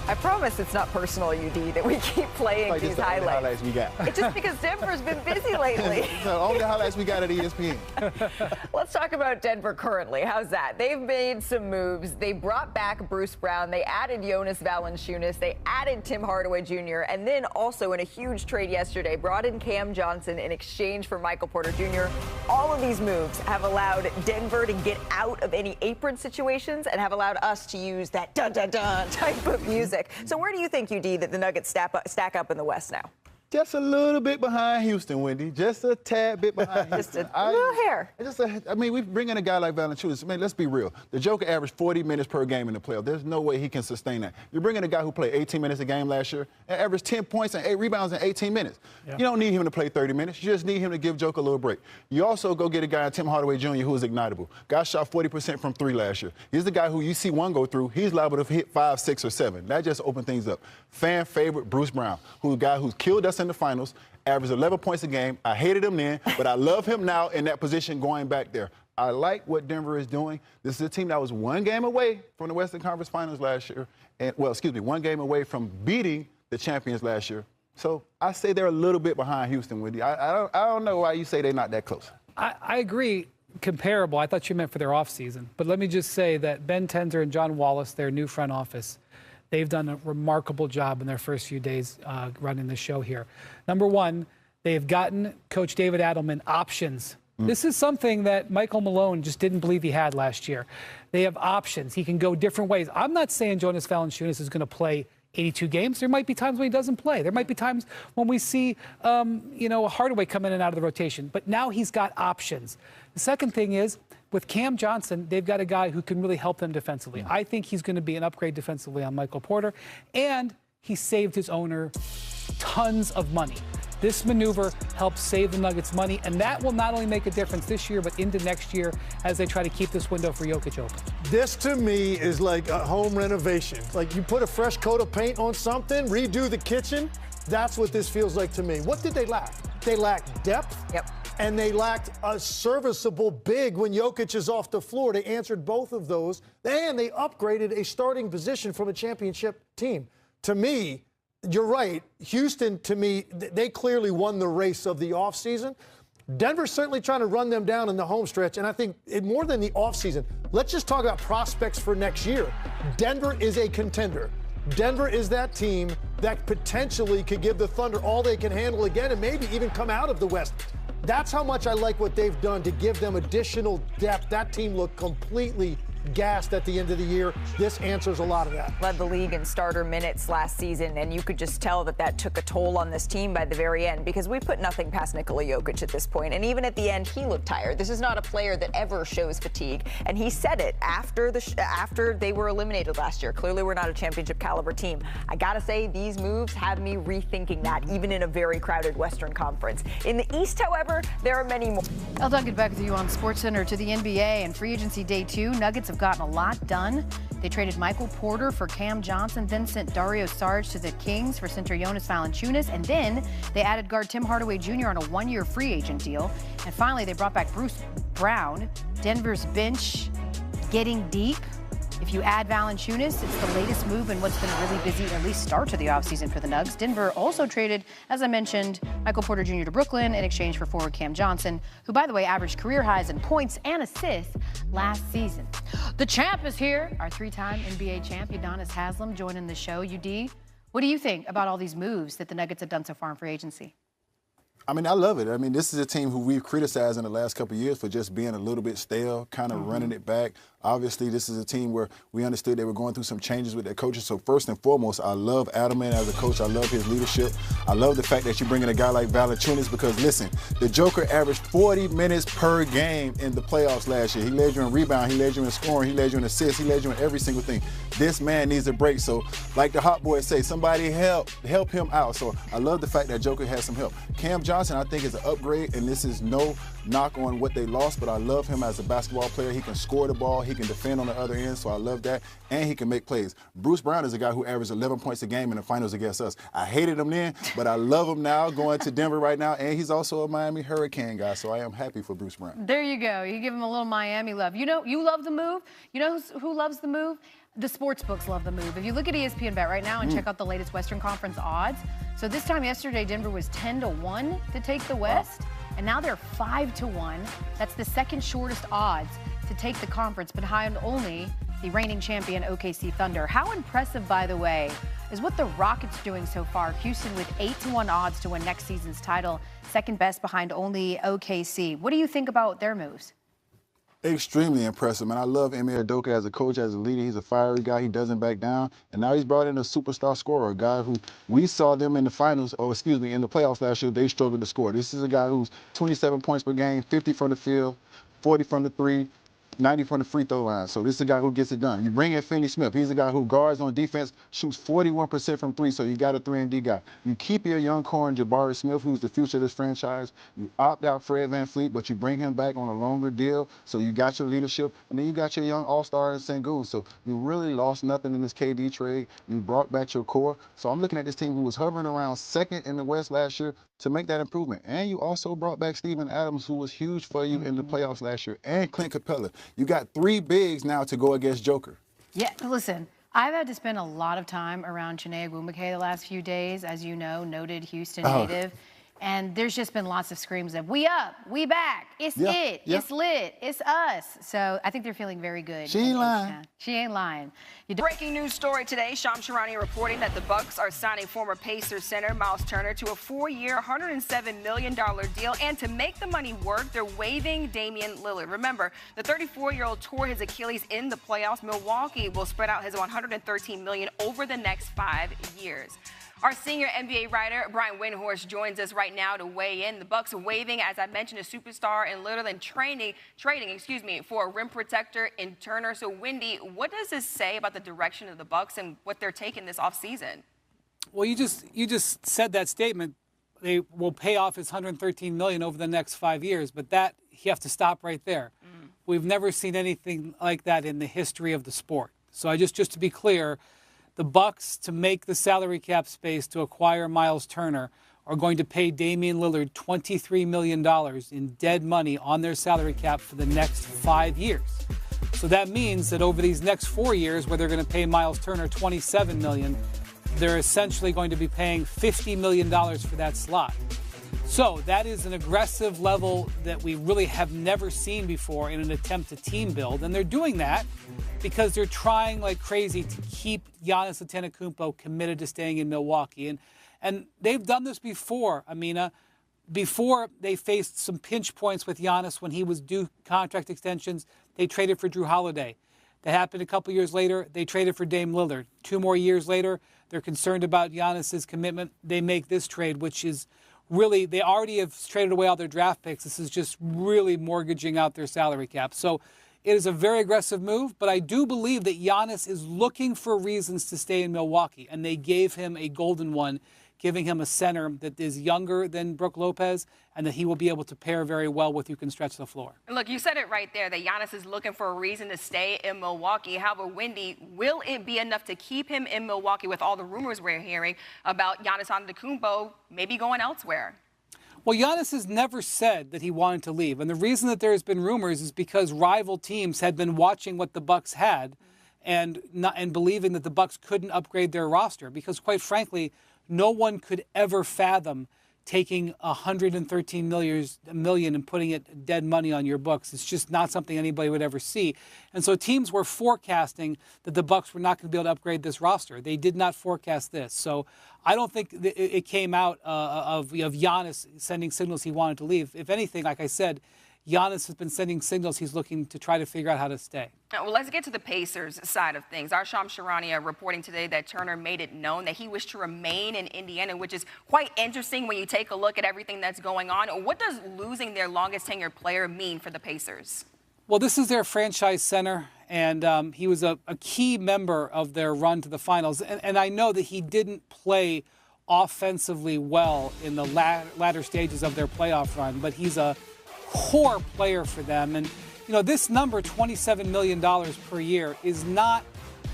I promise it's not personal, UD, that we keep playing like these highlights. highlights We got. It's just because Denver's been busy lately. So all the highlights we got at ESPN. Let's talk about Denver currently. How's that? They've made some moves. They brought back Bruce Brown. They added Jonas Valančiūnas. They added Tim Hardaway Jr. And then also in a huge trade yesterday, brought in Cam Johnson in exchange for Michael Porter Jr. All of these moves have allowed Denver to get out of any apron situations and have allowed us to use that dun-dun-dun type of music. So where do you think, UD, that the Nuggets stack up in the West now? Just a little bit behind Houston, Wendy. Just a tad bit behind Houston. Just a little hair. I mean, we bring in a guy like Valančiūnas. Man, let's be real. The Joker averaged 40 minutes per game in the playoffs. There's no way he can sustain that. You're bringing a guy who played 18 minutes a game last year and averaged 10 points and 8 rebounds in 18 minutes. Yeah. You don't need him to play 30 minutes. You just need him to give Joker a little break. You also go get a guy, Tim Hardaway Jr., who is ignitable. Guy shot 40% from 3 last year. He's the guy who you see one go through. He's liable to hit 5, 6, or 7. That just opened things up. Fan favorite Bruce Brown, who's a guy who's killed us in the finals, averaged 11 points a game. I hated him then, but I love him now in that position going back there. I like what Denver is doing. This is a team that was 1 game away from the Western Conference Finals last year. And, well, excuse me, 1 game away from beating the champions last year. So I say they're a little bit behind Houston, Wendy. I don't know why you say they're not that close. I agree. Comparable. I thought you meant for their offseason. But let me just say that Ben Tenzer and John Wallace, their new front office, they've done a remarkable job in their first few days running the show here. Number one, they have gotten Coach David Adelman options. This is something that Michael Malone just didn't believe he had last year. They have options. He can go different ways. I'm not saying Jonas Valančiūnas is going to play 82 games. There might be times when he doesn't play. There might be times when we see, Hardaway come in and out of the rotation. But now he's got options. The second thing is, with Cam Johnson, they've got a guy who can really help them defensively. I think he's going to be an upgrade defensively on Michael Porter. And he saved his owner tons of money. This maneuver helps save the Nuggets money, and that will not only make a difference this year, but into next year as they try to keep this window for Jokić open. This, to me, is like a home renovation. Like you put a fresh coat of paint on something, redo the kitchen. That's what this feels like to me. What did they lack? They lacked depth. Yep. And they lacked a serviceable big when Jokić is off the floor. They answered both of those, and they upgraded a starting position from a championship team. To me, you're right. Houston, to me, they clearly won the race of the offseason. Denver's certainly trying to run them down in the home stretch, and I think more than the offseason, let's just talk about prospects for next year. Denver is a contender. Denver is that team that potentially could give the Thunder all they can handle again and maybe even come out of the West. That's how much I like what they've done to give them additional depth. That team looked completely gassed at the end of the year. This answers a lot of that. Led the league in starter minutes last season, and you could just tell that took a toll on this team by the very end, because we put nothing past Nikola Jokić at this point, and even at the end, he looked tired. This is not a player that ever shows fatigue, and he said it after they were eliminated last year. Clearly, we're not a championship caliber team. I gotta say, these moves have me rethinking that, even in a very crowded Western Conference. In the East, however, there are many more. I'll talk it back with you on SportsCenter to the NBA and free agency day 2. Nuggets have gotten a lot done. They traded Michael Porter for Cam Johnson, then sent Dario Saric to the Kings for center Jonas Valančiūnas, and then they added guard Tim Hardaway Jr. on a 1-year free agent deal. And finally, they brought back Bruce Brown. Denver's bench getting deep. If you add Valančiūnas, it's the latest move in what's been a really busy, at least start to the offseason for the Nugs. Denver also traded, as I mentioned, Michael Porter Jr. to Brooklyn in exchange for forward Cam Johnson, who, by the way, averaged career highs in points and assists last season. The champ is here, our 3-time NBA champ, Udonis Haslem, joining the show. UD, what do you think about all these moves that the Nuggets have done so far in free agency? I mean, I love it. I mean, this is a team who we've criticized in the last couple of years for just being a little bit stale, kind of running it back. Obviously, this is a team where we understood they were going through some changes with their coaches. So first and foremost, I love Adelman as a coach. I love his leadership. I love the fact that you bring in a guy like Valančiūnas because, listen, the Joker averaged 40 minutes per game in the playoffs last year. He led you in rebound. He led you in scoring. He led you in assists. He led you in every single thing. This man needs a break. So like the Hot Boys say, somebody help him out. So I love the fact that Joker has some help. Cam Johnson, I think, is an upgrade, and this is no knock on what they lost, but I love him as a basketball player. He can score the ball. He can defend on the other end, so I love that, and he can make plays. Bruce Brown is a guy who averaged 11 points a game in the finals against us. I hated him then, but I love him now going to Denver right now, and he's also a Miami Hurricane guy, so I am happy for Bruce Brown. There you go. You give him a little Miami love. You know, you love the move. You know who loves the move? The sports books love the move. If you look at ESPN Bet right now and check out the latest Western Conference odds, so this time yesterday, Denver was 10-1 to take the West, and now they're 5-1. That's the second shortest odds to take the conference, behind only the reigning champion OKC Thunder. How impressive, by the way, is what the Rockets doing so far. Houston with 8-1 odds to win next season's title, second best behind only OKC. What do you think about their moves? Extremely impressive, man. I love Ime Udoka as a coach, as a leader. He's a fiery guy. He doesn't back down. And now he's brought in a superstar scorer, a guy who we saw them in the finals, or excuse me, in the playoffs last year, they struggled to score. This is a guy who's 27 points per game, 50 from the field, 40 from the three, 90 from the free throw line. So this is a guy who gets it done. You bring in Finney Smith. He's a guy who guards on defense, shoots 41% from three, so you got a 3-and-D guy. You keep your young core in Jabari Smith, who's the future of this franchise. You opt out Fred VanVleet, but you bring him back on a longer deal, so you got your leadership. And then you got your young all-star in Sengun. So you really lost nothing in this KD trade. You brought back your core. So I'm looking at this team who was hovering around second in the West last year to make that improvement. And you also brought back Steven Adams, who was huge for you in the playoffs last year, and Clint Capella. You got 3 bigs now to go against Joker. Yeah, listen, I've had to spend a lot of time around Chiney Ogwumike the last few days, as you know, noted Houston native. And there's just been lots of screams of, we up, we back, it's it's lit, it's us. So I think they're feeling very good. She ain't lying. She ain't lying. Breaking news story today, Shams Charania reporting that the Bucks are signing former Pacers center Miles Turner to a 4-year, $107 million deal. And to make the money work, they're waiving Damian Lillard. Remember, the 34-year-old tore his Achilles in the playoffs. Milwaukee will spread out his $113 million over the next 5 years. Our senior NBA writer, Brian Windhorst, joins us right now to weigh in. The Bucks are waiving, as I mentioned, a superstar in Lillard and trading for a rim protector in Turner. So, Wendy, what does this say about the direction of the Bucks and what they're taking this offseason? Well, you just said that statement. They will pay off his $113 million over the next 5 years, but that you have to stop right there. We've never seen anything like that in the history of the sport. So, just to be clear, the Bucks, to make the salary cap space to acquire Miles Turner, are going to pay Damian Lillard $23 million in dead money on their salary cap for the next 5 years. So that means that over these next 4 years, where they're going to pay Miles Turner $27 million, they're essentially going to be paying $50 million for that slot. So that is an aggressive level that we really have never seen before in an attempt to team build. And they're doing that because they're trying like crazy to keep Giannis Antetokounmpo committed to staying in Milwaukee. And they've done this before, Amina. Before they faced some pinch points with Giannis when he was due contract extensions, they traded for Drew Holiday. That happened a couple years later. They traded for Dame Lillard. 2 more years later, they're concerned about Giannis's commitment. They make this trade, which is really, they already have traded away all their draft picks. This is just really mortgaging out their salary cap. So it is a very aggressive move, but I do believe that Giannis is looking for reasons to stay in Milwaukee, and they gave him a golden one, giving him a center that is younger than Brook Lopez and that he will be able to pair very well with, who can stretch the floor. Look, you said it right there, that Giannis is looking for a reason to stay in Milwaukee. However, Wendy, will it be enough to keep him in Milwaukee with all the rumors we're hearing about Giannis Antetokounmpo maybe going elsewhere? Well, Giannis has never said that he wanted to leave. And the reason that there's been rumors is because rival teams had been watching what the Bucks had and believing that the Bucks couldn't upgrade their roster, because quite frankly, no one could ever fathom taking $113 million and putting it dead money on your books. It's just not something anybody would ever see. And so teams were forecasting that the Bucks were not going to be able to upgrade this roster. They did not forecast this. So I don't think it came out of Giannis sending signals he wanted to leave. If anything, like I said, Giannis has been sending signals he's looking to try to figure out how to stay. Well, let's get to the Pacers side of things. Our Shams Charania reporting today that Turner made it known that he wished to remain in Indiana, which is quite interesting when you take a look at everything that's going on. What does losing their longest tenured player mean for the Pacers? Well, this is their franchise center, and he was a key member of their run to the finals. And I know that he didn't play offensively well in the latter stages of their playoff run, but he's a core player for them. And, you know, this number, $27 million per year, is not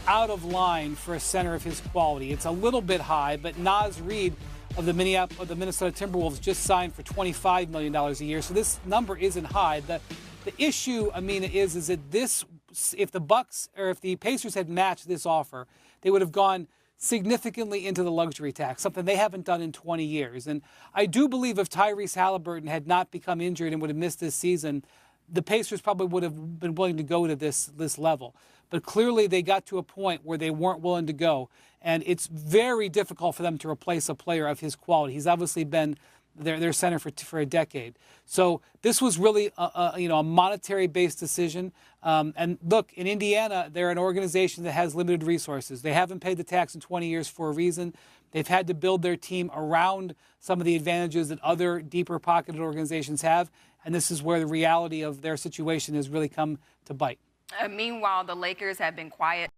out of line for a center of his quality. It's a little bit high, but Naz Reid of the Minnesota Timberwolves just signed for $25 million a year. So this number isn't high. The issue, Amina, is that this Bucks or if the Pacers had matched this offer, they would have gone significantly into the luxury tax, something they haven't done in 20 years. And I do believe if Tyrese Halliburton had not become injured and would have missed this season, the Pacers probably would have been willing to go to this level. But clearly they got to a point where they weren't willing to go. And it's very difficult for them to replace a player of his quality. He's obviously been their center for a decade. So this was really a monetary-based decision. And look, in Indiana, they're an organization that has limited resources. They haven't paid the tax in 20 years for a reason. They've had to build their team around some of the advantages that other deeper-pocketed organizations have. And this is where the reality of their situation has really come to bite. Meanwhile, the Lakers have been quiet.